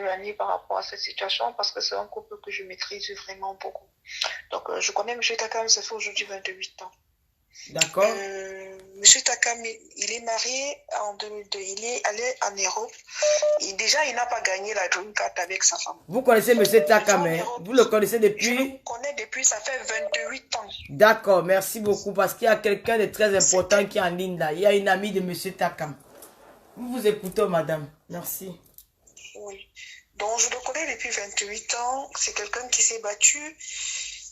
Annie par rapport à cette situation parce que c'est un couple que je maîtrise vraiment beaucoup. Donc, je connais M. Takam, ça fait aujourd'hui 28 ans. D'accord. Monsieur Takam, il est marié en 2002. Il est allé en Europe. Et déjà, il n'a pas gagné la Dream Card avec sa femme. Vous connaissez M. Takam, hein? Vous le connaissez depuis? Je le connais depuis, ça fait 28 ans. D'accord, merci beaucoup parce qu'il y a quelqu'un de très important qui est en ligne là. Il y a une amie de M. Takam. Vous vous écoutez, madame. Merci. Oui. Donc, je le connais depuis 28 ans. C'est quelqu'un qui s'est battu.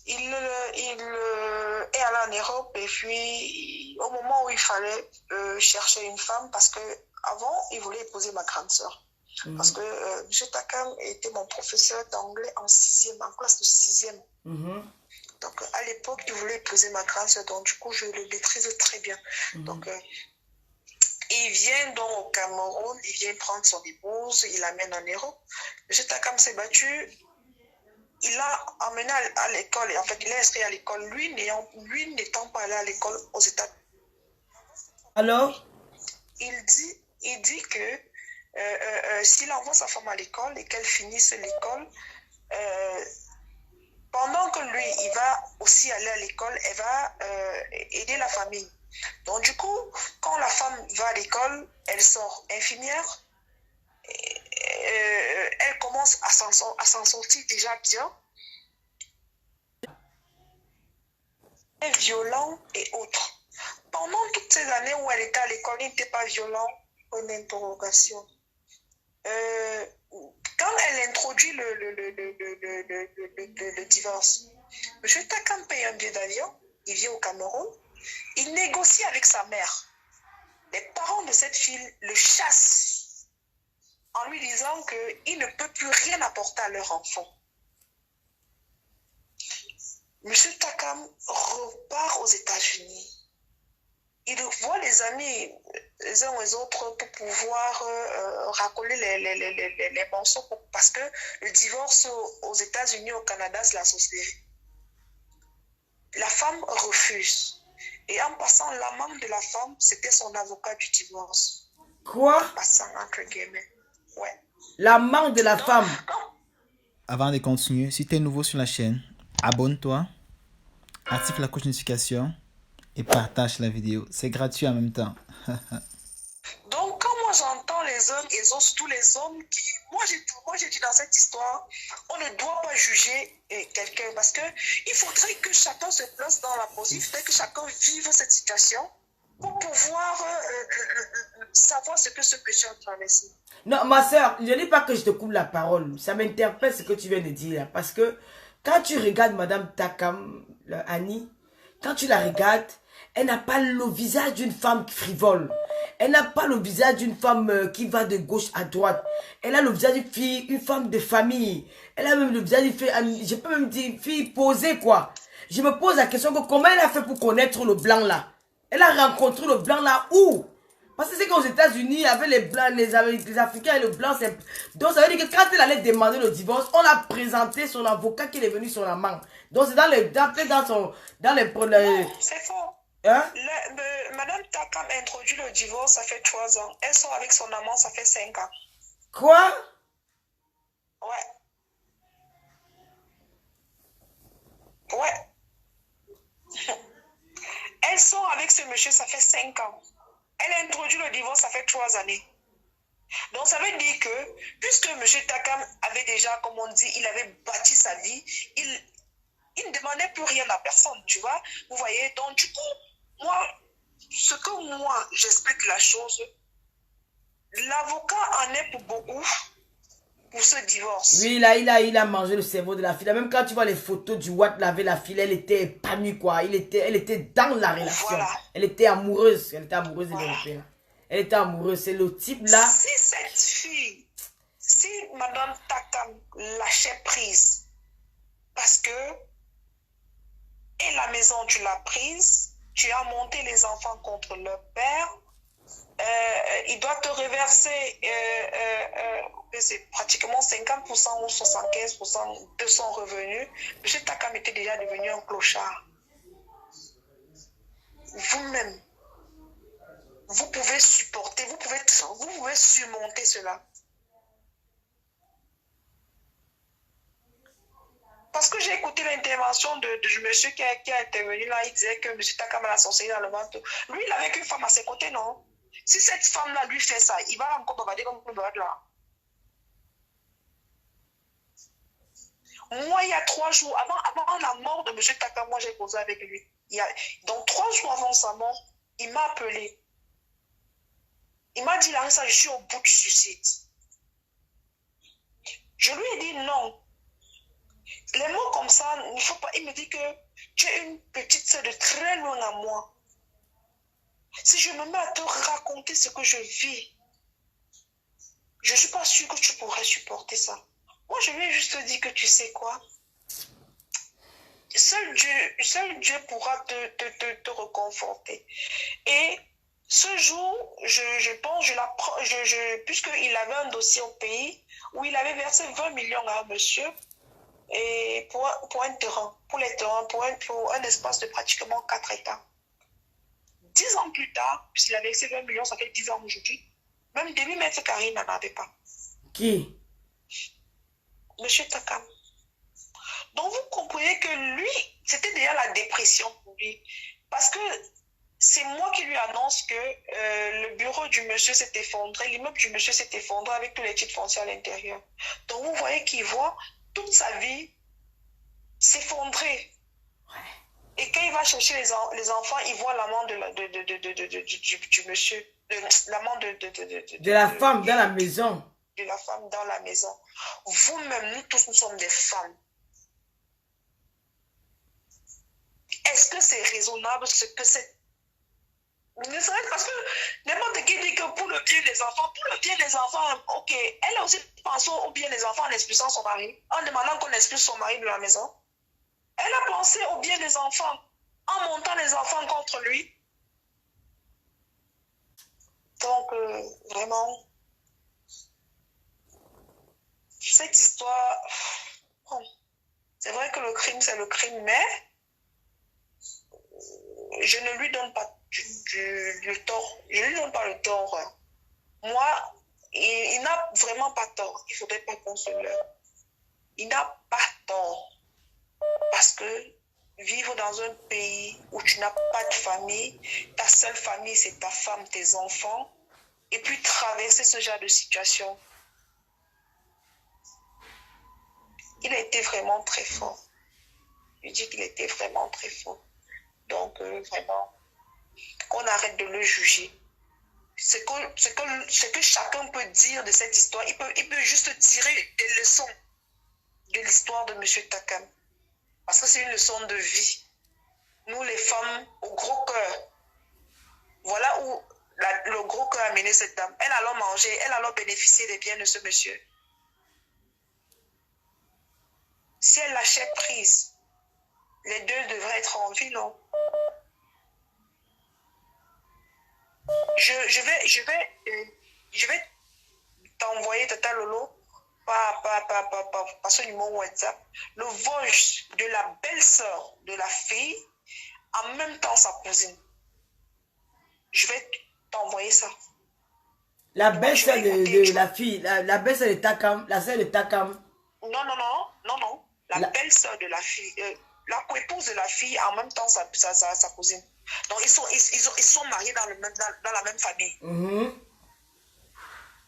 Il est allé en Europe et puis au moment où il fallait chercher une femme parce que avant il voulait épouser ma grande sœur parce que M. Takam était mon professeur d'anglais en classe de 6e. Donc à l'époque il voulait épouser ma grande sœur, donc du coup je le maîtrise très bien. Donc il vient donc au Cameroun, il vient prendre son épouse, il l'amène en Europe. M. Takam s'est battu. Il l'a emmené à l'école, en fait, il est inscrit à l'école, lui n'étant pas allé à l'école aux États-Unis. Alors? Il dit que s'il envoie sa femme à l'école et qu'elle finisse l'école, pendant que lui, il va aussi aller à l'école, elle va aider la famille. Donc, du coup, quand la femme va à l'école, elle sort infirmière. Elle commence à s'en sortir déjà bien. Violent et autres. Pendant toutes ces années où elle était à l'école, il n'était pas violent. Une interrogation. Quand elle introduit le divorce, M. Takam paye un billet d'avion, il vient au Cameroun, il négocie avec sa mère. Les parents de cette fille le chassent en lui disant qu'il ne peut plus rien apporter à leur enfant. M. Takam repart aux États-Unis. Il voit les amis les uns aux autres pour pouvoir racoler les morceaux parce que le divorce aux États-Unis, au Canada, c'est la société. La femme refuse. Et en passant, l'amant de la femme, c'était son avocat du divorce. Quoi? En passant, entre guillemets. Ouais. L'amant de la femme. Avant de continuer, si tu es nouveau sur la chaîne, abonne-toi, active la cloche de notification et partage la vidéo. C'est gratuit en même temps. Donc, quand moi j'entends les hommes et tous les hommes qui... Moi j'ai dit dans cette histoire, on ne doit pas juger quelqu'un parce qu'il faudrait que chacun se place dans la position, il faudrait que chacun vive cette situation pour pouvoir savoir ce que ce péché a traversé. Non, ma soeur, je ne dis pas que je te coupe la parole. Ça m'interpelle ce que tu viens de dire. Parce que quand tu regardes Madame Takam, Annie, quand tu la regardes, elle n'a pas le visage d'une femme frivole. Elle n'a pas le visage d'une femme qui va de gauche à droite. Elle a le visage d'une fille, une femme de famille. Elle a même le visage d'une fille, je peux même dire une fille posée quoi. Je me pose la question que comment elle a fait pour connaître le blanc là? Elle a rencontré le blanc là où? Parce que c'est qu'aux États-Unis, avec les blancs, les Africains et le blanc, c'est... Donc ça veut dire que quand elle allait demander le divorce, on a présenté son avocat qui est devenu son amant. Donc c'est dans les... C'est faux. Hein? Madame Takam introduit le divorce, ça fait 3 ans. Elle sort avec son amant, ça fait 5 ans. Quoi? Ouais. Ouais. Elle sort avec ce monsieur, ça fait 5 ans. Elle introduit le divorce, ça fait 3 années. Donc ça veut dire que, puisque M. Takam avait déjà, comme on dit, il avait bâti sa vie, il ne demandait plus rien à personne, tu vois. Vous voyez, donc du coup, moi, j'explique la chose, l'avocat en est pour beaucoup pour ce divorce. Oui, il a mangé le cerveau de la fille. Même quand tu vois les photos du Watt avec la fille, elle était épanouie quoi. Elle était dans la relation. Voilà. Elle était amoureuse. Elle était amoureuse de l'Européen. Elle était amoureuse. C'est le type là. Si cette fille, si Madame Takam lâchait prise, parce que et la maison tu l'as prise, tu as monté les enfants contre leur père, il doit te reverser c'est pratiquement 50% ou 75% de son revenu. M. Takam était déjà devenu un clochard. Vous-même, vous pouvez supporter, vous pouvez surmonter cela. l'intervention du monsieur qui a intervenu là, il disait que monsieur Takam a la sorcellerie dans le ventre. Lui, il avait qu'une femme à ses côtés, non? Si cette femme-là lui fait ça, il va encore bavarder comme une barde là. Moi, il y a 3 jours, avant la mort de monsieur Takam, moi j'ai causé avec lui. Donc 3 jours avant sa mort, il m'a appelé. Il m'a dit, Larissa, je suis au bout du suicide. Je lui ai dit non. Les mots comme ça, il ne faut pas. Il me dit que tu es une petite soeur de très loin à moi. Si je me mets à te raconter ce que je vis, je ne suis pas sûre que tu pourrais supporter ça. Moi, je lui ai juste dit que tu sais quoi? Seul Dieu pourra te reconforter. Et ce jour, je pense, puisqu'il avait un dossier au pays où il avait versé 20 millions à un monsieur et pour un terrain, pour un espace de pratiquement 4 hectares. 10 ans plus tard, puisqu'il avait versé 20 millions, ça fait 10 ans aujourd'hui, même demi mètre carré, il n'en avait pas. Qui? Monsieur Takam. Donc vous comprenez que lui, c'était déjà la dépression pour lui. Parce que c'est moi qui lui annonce que le bureau du monsieur s'est effondré, l'immeuble du monsieur s'est effondré avec tous les titres fonciers à l'intérieur. Donc vous voyez qu'il voit toute sa vie s'effondrer. Et quand il va chercher les enfants, il voit l'amant du monsieur, l'amant de la femme dans la maison. De la femme dans la maison. Vous-même, nous tous, nous sommes des femmes. Est-ce que c'est raisonnable ce que c'est? Ne serait-ce parce que n'importe qui dit que pour le bien des enfants, ok, elle a aussi pensé au bien des enfants en expulsant son mari, en demandant qu'on expulse son mari de la maison. Elle a pensé au bien des enfants en montant les enfants contre lui. Donc, vraiment, cette histoire, bon, c'est vrai que le crime, c'est le crime, mais je ne lui donne pas le tort. Je ne lui donne pas le tort. Moi, il n'a vraiment pas tort. Il ne faudrait pas qu'on se leurre. Il n'a pas tort. Parce que vivre dans un pays où tu n'as pas de famille, ta seule famille, c'est ta femme, tes enfants, et puis traverser ce genre de situation, il a été vraiment très fort. Je dis qu'il était vraiment très fort. Donc, vraiment, qu'on arrête de le juger. Ce que chacun peut dire de cette histoire, il peut juste tirer des leçons de l'histoire de M. Takam. Parce que c'est une leçon de vie. Nous, les femmes, au gros cœur, voilà où le gros cœur a mené cette dame. Elle allait manger, elle allait bénéficier des biens de ce monsieur. Si elle lâchait prise, les deux devraient être en vie, non? Je vais t'envoyer, Tata Lolo, par ce numéro WhatsApp, le voice de la belle-sœur de la fille, en même temps sa cousine. Je vais t'envoyer ça. La belle-sœur de la fille, la belle-sœur de Takam, la sœur de Takam. Non. La belle-sœur de la fille, la coépouse de la fille, en même temps sa cousine. Donc ils sont mariés dans la même famille.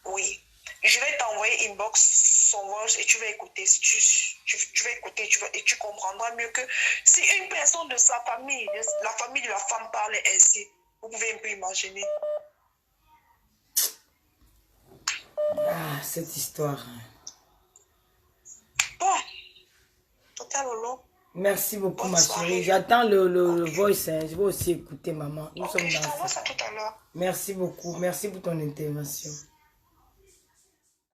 Oui. Je vais t'envoyer inbox son voice et tu vas écouter. Si tu vas écouter et tu comprendras mieux que si une personne de sa famille, la famille de la femme parle ainsi, vous pouvez un peu imaginer. Ah, cette histoire. Bon. Total Lolo. Merci beaucoup, ma chérie. J'attends le voice. Hein. Je vais aussi écouter, maman. Je t'envoie ça tout à l'heure. Merci beaucoup. Merci pour ton intervention.